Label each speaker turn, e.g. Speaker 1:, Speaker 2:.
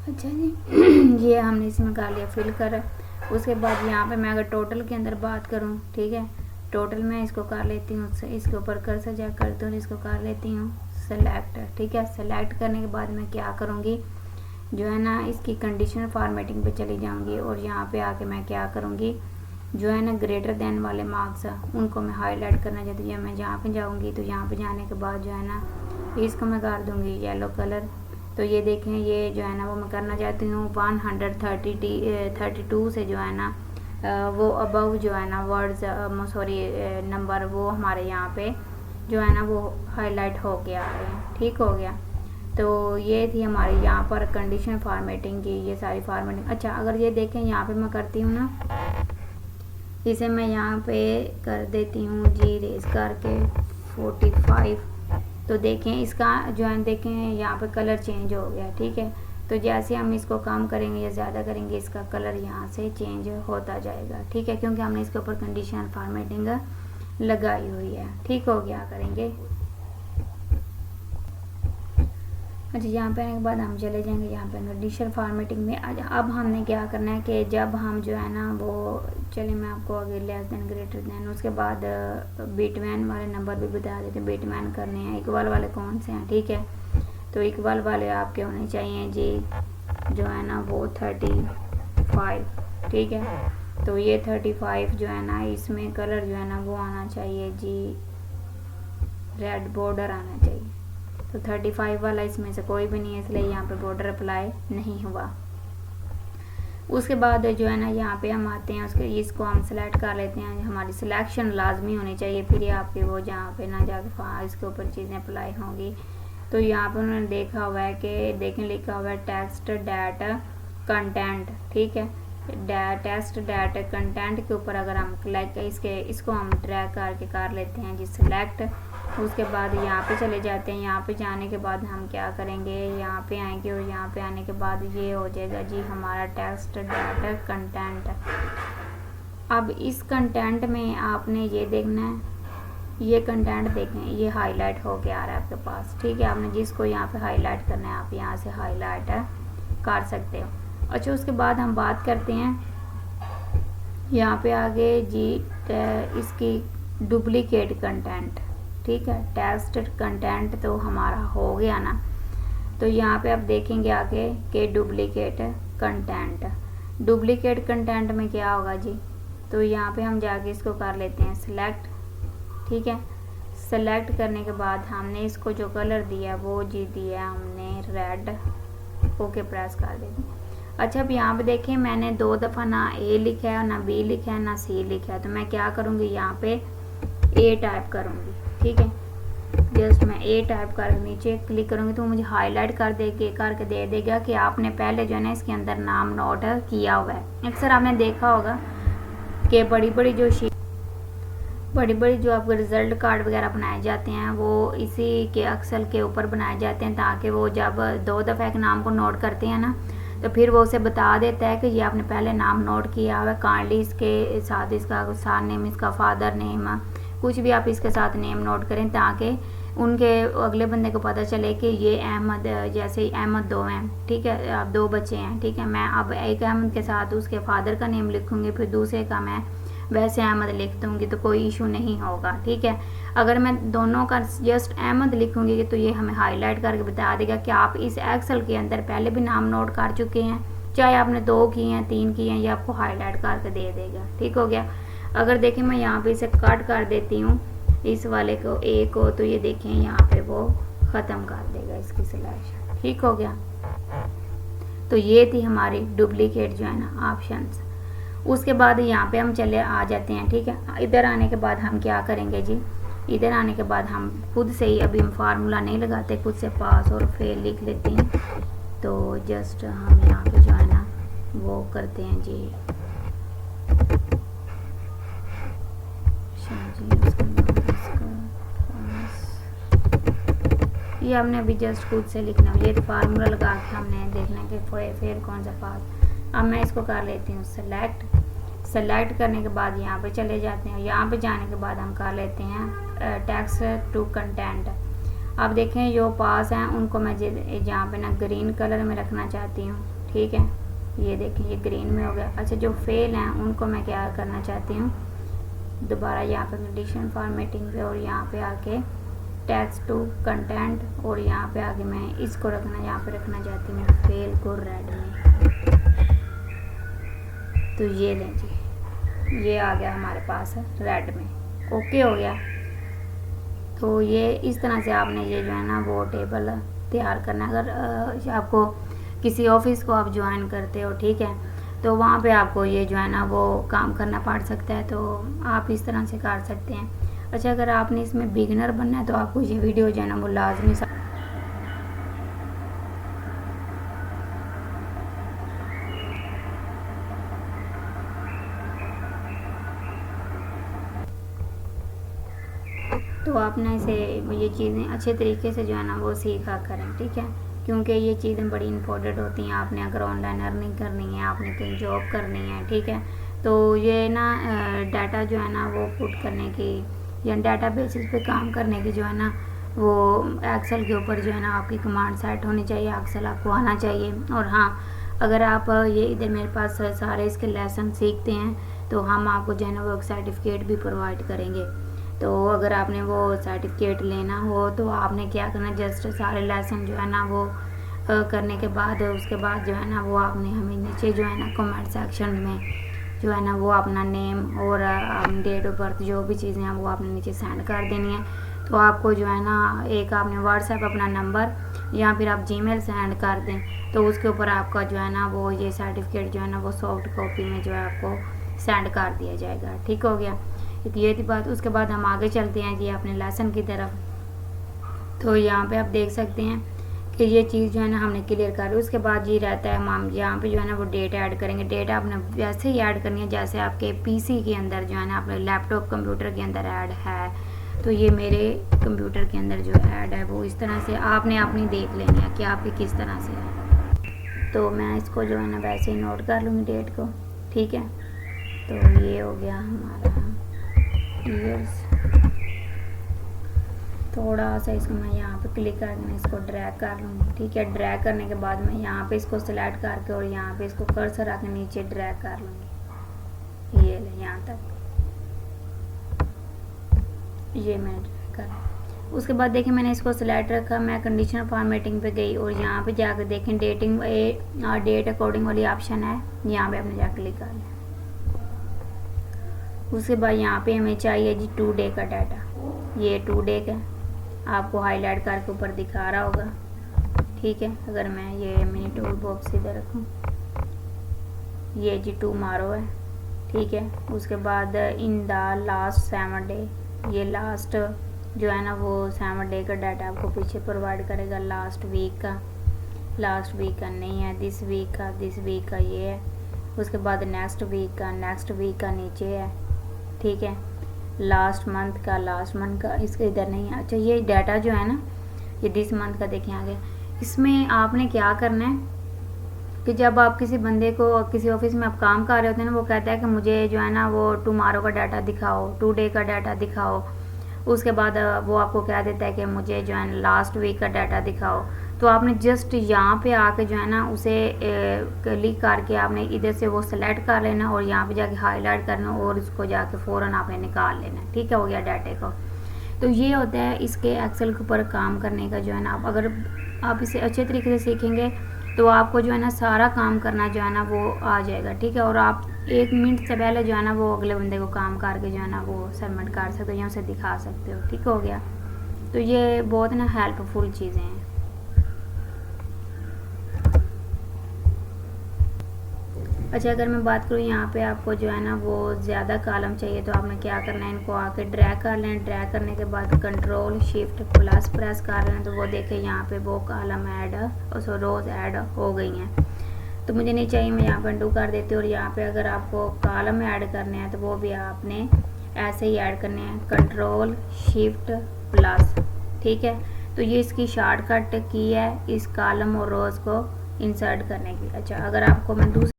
Speaker 1: अच्छा जी ये हमने इसमें कर लिया फिल कर। उसके बाद यहाँ पे मैं अगर टोटल के अंदर बात करूँ, ठीक है, टोटल मैं इसको कर लेती हूँ, इसके ऊपर कर्सर जा करती हूँ, इसको कर लेती हूँ सेलेक्ट, ठीक है। सेलेक्ट करने के बाद मैं क्या करूँगी, जो है ना इसकी कंडीशनल फॉर्मेटिंग पे चली जाऊँगी और यहाँ पे आके मैं क्या करूँगी, जो है ना ग्रेटर देन वाले मार्क्स उनको मैं हाईलाइट करना चाहती हूँ। मैं जहाँ पे जाऊँगी तो यहाँ पे जाने के बाद जो है ना इसको मैं कर दूँगी येलो कलर। तो ये देखें ये जो है ना वो मैं करना चाहती हूँ 132 से जो है ना वो अबव जो है ना वर्ड्स सॉरी नंबर वो हमारे यहाँ पे जो है ना वो हाईलाइट हो गया है, ठीक हो गया। तो ये थी हमारी यहाँ पर कंडीशन फॉर्मेटिंग की, ये सारी फॉर्मेटिंग। अच्छा अगर ये देखें यहाँ पे मैं करती हूँ ना, इसे मैं यहाँ पे कर देती हूँ जी रेज करके 45। तो देखें इसका जो है देखें यहाँ पे कलर चेंज हो गया, ठीक है। तो जैसे हम इसको कम करेंगे या ज़्यादा करेंगे इसका कलर यहाँ से चेंज होता जाएगा, ठीक है, क्योंकि हमने इसके ऊपर कंडीशनल फॉर्मेटिंग लगाई हुई है, ठीक हो गया। करेंगे अच्छा यहाँ पे आने के बाद हम चले जाएंगे यहाँ पे कंडीशनल फॉर्मेटिंग में। अब हमने क्या करना है कि जब हम जो है ना वो चलिए मैं आपको आगे लेस देन ग्रेटर देन उसके बाद बिटवीन वाले नंबर भी बता देते हैं। बिटवीन करने हैं, इक्वल वाले कौन से हैं, ठीक है। तो इक्वल वाले आपके होने चाहिए जी जो है ना वो 35, ठीक है। तो ये 35 जो है ना इसमें कलर जो है ना वो आना चाहिए जी रेड बॉर्डर आना चाहिए। तो 35 वाला इसमें से कोई भी नहीं है, इसलिए यहाँ पे बॉर्डर अप्लाई नहीं हुआ। उसके बाद जो है ना यहाँ पे हम आते हैं, उसके इसको हम सेलेक्ट कर लेते हैं। हमारी सिलेक्शन लाजमी होनी चाहिए, फिर ये आपके वो जहाँ पे ना जाके इसके ऊपर चीज़ें अप्लाई होंगी। तो यहाँ पे उन्होंने देखा हुआ है कि देखें लिखा हुआ है टेक्स्ट डैट कंटेंट, ठीक है। टेक्स्ट डैट कंटेंट के ऊपर अगर हम क्लिक इसको हम ड्रैग करके कर लेते हैं जी सिलेक्ट। उसके बाद यहाँ पे चले जाते हैं। यहाँ पे जाने के बाद हम क्या करेंगे, यहाँ पे आएंगे और यहाँ पे आने के बाद ये हो जाएगा जी हमारा टेक्स्ट डाटा कंटेंट। अब इस कंटेंट में आपने ये देखना है, ये कंटेंट देखें ये हाईलाइट हो के आ रहा है आपके पास, ठीक है। आपने जिसको यहाँ पे हाईलाइट करना है आप यहाँ से हाईलाइट कर सकते हो। अच्छा उसके बाद हम बात करते हैं यहाँ पे आगे जी इसकी डुप्लीकेट कंटेंट, ठीक है। टेक्स्ट कंटेंट तो हमारा हो गया ना। तो यहाँ पे आप देखेंगे आगे कि डुप्लीकेट कंटेंट में क्या होगा जी। तो यहाँ पे हम जाके इसको कर लेते हैं सिलेक्ट, ठीक है। सेलेक्ट करने के बाद हमने इसको जो कलर दिया वो जी दिया हमने रेड, ओके प्रेस कर देते हैं। अच्छा अब यहाँ पे देखें मैंने 2 दफ़ा ना ए लिखा है ना बी लिखा है ना सी लिखा है। तो मैं क्या करूँगी यहाँ पे ए टाइप करूँगी, ठीक है। जस्ट मैं ए टाइप कर नीचे क्लिक करूँगी तो मुझे हाईलाइट करके दे देगा कि आपने पहले जो है ना इसके अंदर नाम नोट किया हुआ है। अक्सर आपने देखा होगा कि बड़ी बड़ी जो आपके रिज़ल्ट कार्ड वगैरह बनाए जाते हैं वो इसी के अक्सर के ऊपर बनाए जाते हैं, ताकि वो जब 2 दफ़ा एक नाम को नोट करते हैं ना तो फिर वो उसे बता देता है कि ये आपने पहले नाम नोट किया हुआ है। काइंडली इसके साथ इसका सार नेम, इसका फादर नेम, कुछ भी आप इसके साथ नेम नोट करें ताकि उनके अगले बंदे को पता चले कि ये अहमद, जैसे अहमद 2 हैं, ठीक है, आप 2 बच्चे हैं, ठीक है। मैं अब एक अहमद के साथ उसके फादर का नेम लिखूंगी, फिर दूसरे का मैं वैसे अहमद लिख दूंगी तो कोई इशू नहीं होगा, ठीक है। अगर मैं दोनों का जस्ट अहमद लिखूंगी तो ये हमें हाईलाइट करके बता देगा कि आप इस एक्सेल के अंदर पहले भी नाम नोट कर चुके हैं, चाहे आपने 2 किए हैं 3 किए हैं, ये आपको हाईलाइट करके दे देगा, ठीक हो गया। अगर देखें मैं यहाँ पे इसे कट कर देती हूँ इस वाले को ए को, तो ये देखें यहाँ पे वो ख़त्म कर देगा इसकी सिलेक्शन, ठीक हो गया। तो ये थी हमारी डुप्लीकेट जो है ना ऑप्शंस। उसके बाद यहाँ पे हम चले आ जाते हैं, ठीक है। इधर आने के बाद हम क्या करेंगे जी, इधर आने के बाद हम खुद से ही अभी हम फार्मूला नहीं लगाते, खुद से पास और फेल लिख लेते हैं। तो जस्ट हम यहाँ पे जो है ना वो करते हैं जी ये हमने अभी जस्ट खुद से लिखना है। ये तो फार्मूला लगा के हमने देखना है कि फेल कौन सा पास। अब मैं इसको कर लेती हूँ सेलेक्ट करने के बाद यहाँ पे चले जाते हैं। यहाँ पे जाने के बाद हम कर लेते हैं टेक्स्ट टू कंटेंट। आप देखें जो पास हैं उनको मैं जहाँ पे ना ग्रीन कलर में रखना चाहती हूँ, ठीक है। ये देखें ये ग्रीन में हो गया। अच्छा जो फेल हैं उनको मैं क्या करना चाहती हूँ, दोबारा यहाँ पे कंडीशन फॉर्मेटिंग पे और यहाँ पे आके टेक्स्ट टू कंटेंट और यहाँ पे आके मैं इसको यहाँ पे रखना चाहती हूँ फेल को रेड में। तो ये लें जी, ये आ गया हमारे पास रेड में, ओके हो गया। तो ये इस तरह से आपने ये जो है ना वो टेबल तैयार करना। अगर आपको किसी ऑफिस को आप ज्वाइन करते हो, ठीक है, तो वहाँ पे आपको ये जो है ना वो काम करना पड़ सकता है, तो आप इस तरह से कर सकते हैं। अच्छा अगर आपने इसमें बिगिनर बनना है तो आपको ये वीडियो जो है ना वो लाजमी तो आप ना इसे ये चीज़ें अच्छे तरीके से जो है ना वो सीखा करें, ठीक है, क्योंकि ये चीज़ें बड़ी इंपॉर्टेंट होती हैं। आपने अगर ऑनलाइन अर्निंग करनी है, आपने कहीं जॉब करनी है, ठीक है, तो ये ना डाटा जो है ना वो पुट करने की या डाटा बेसिस पे काम करने की जो है ना वो एक्सेल के ऊपर जो है ना आपकी कमांड सेट होनी चाहिए, एक्सेल आपको आना चाहिए। और हाँ अगर आप ये इधर मेरे पास सारे इसके लेसन सीखते हैं तो हम आपको जो है ना वो एक सर्टिफिकेट भी प्रोवाइड करेंगे। तो अगर आपने वो सर्टिफिकेट लेना हो तो आपने क्या करना, जस्ट सारे लेसन जो है ना वो करने के बाद उसके बाद जो है ना वो आपने हमें नीचे जो है ना कमेंट सेक्शन में जो है ना वो अपना नेम और डेट ऑफ बर्थ जो भी चीज़ें हैं वो आपने नीचे सेंड कर देनी है। तो आपको जो है ना एक आपने व्हाट्सएप अपना नंबर या फिर आप जीमेल सेंड कर दें तो उसके ऊपर आपका जो है ना वो ये सर्टिफिकेट जो है ना वो सॉफ्ट कॉपी में जो है आपको सेंड कर दिया जाएगा, ठीक हो गया। ये थी बात। उसके बाद हम आगे चलते हैं जी अपने लेसन की तरफ। तो यहाँ पे आप देख सकते हैं कि ये चीज़ जो है ना हमने क्लियर कर ली। उसके बाद ये रहता है हम यहाँ पे जो है ना वो डेट ऐड करेंगे। डेट आपने वैसे ही ऐड करनी है जैसे आपके पीसी के अंदर जो है ना अपने लैपटॉप कंप्यूटर के अंदर ऐड है। तो ये मेरे कंप्यूटर के अंदर जो ऐड है वो इस तरह से आपने अपनी देख लेनी है कि आपकी किस तरह से है। तो मैं इसको जो है ना वैसे ही नोट कर लूँगी डेट को, ठीक है। तो ये हो गया हमारा ईयर्स। थोड़ा सा इसको मैं यहाँ पे क्लिक करके मैं इसको ड्रैग कर लूँगी, ठीक है। ड्रैग करने के बाद मैं यहाँ पे इसको सिलेक्ट करके और यहाँ पे इसको कर्सर आके नीचे ड्रैग कर लूँगी, ये ले यहाँ तक, ये मैंने ड्रैग कर। उसके बाद देखिए मैंने इसको सिलेक्ट रखा, मैं कंडीशनल फॉर्मेटिंग पे गई और यहाँ पे जाकर देखें डेटिंग डेट अकॉर्डिंग वाली ऑप्शन है, यहाँ पे आपने जाकर क्लिक कर लिया। उसके बाद यहाँ पे हमें चाहिए जी 2 डे का डाटा। ये 2 डे का आपको हाईलाइट करके ऊपर दिखा रहा होगा, ठीक है। अगर मैं ये मिनी टूल बॉक्स इधर रखूँ, ये जी टुमारो है, ठीक है। उसके बाद इन द लास्ट 7 डे, ये लास्ट जो है ना वो 7 डे का डाटा आपको पीछे प्रोवाइड करेगा। लास्ट वीक का नहीं है, दिस वीक का ये है। उसके बाद नेक्स्ट वीक का नीचे है, ठीक है। लास्ट मंथ का इसके इधर नहीं है। अच्छा ये डाटा जो है ना ये दिस मंथ का देखें आगे। इसमें आपने क्या करना है कि जब आप किसी बंदे को किसी ऑफिस में आप काम कर रहे होते हैं ना, वो कहता है कि मुझे जो है ना वो टुमारो का डाटा दिखाओ, 2 डे का डाटा दिखाओ। उसके बाद वो आपको कह देता है कि मुझे जो है लास्ट वीक का डाटा दिखाओ। तो आपने जस्ट यहाँ पे आके जो है ना उसे क्लिक करके आपने इधर से वो सेलेक्ट कर लेना और यहाँ पे जाके हाईलाइट करना और उसको जाके फ़ौरन आपने निकाल लेना, ठीक है, हो गया डाटे को। तो ये होता है इसके एक्सेल के ऊपर काम करने का जो है ना। आप अगर आप इसे अच्छे तरीके से सीखेंगे तो आपको जो है ना सारा काम करना जो है ना वो आ जाएगा, ठीक है। और आप 1 मिनट से पहले जो है ना वो अगले बंदे को काम करके जो है ना वो सबमिट कर सकते हो या उसे दिखा सकते हो, ठीक हो गया। तो ये बहुत ना हेल्पफुल चीज़ें हैं। अच्छा अगर मैं बात करूँ यहाँ पे आपको जो है ना वो ज़्यादा कॉलम चाहिए तो आपने क्या करना है, इनको आके ड्रैग कर लेना। ड्रैग करने के बाद कंट्रोल शिफ्ट प्लस प्रेस कर लेना। तो वो देखें यहाँ पे वो कॉलम ऐड और रोज़ ऐड हो गई हैं। तो मुझे नहीं चाहिए, मैं यहाँ पर अंडू कर देती हूँ। और यहाँ पे अगर आपको कॉलम ऐड करने हैं तो वो भी आपने ऐसे ही ऐड करने हैं, कंट्रोल शिफ्ट प्लस, ठीक है। तो ये इसकी शॉर्टकट की है इस कॉलम और रोज़ को इंसर्ट करने की। अच्छा अगर आपको मैं दूसरी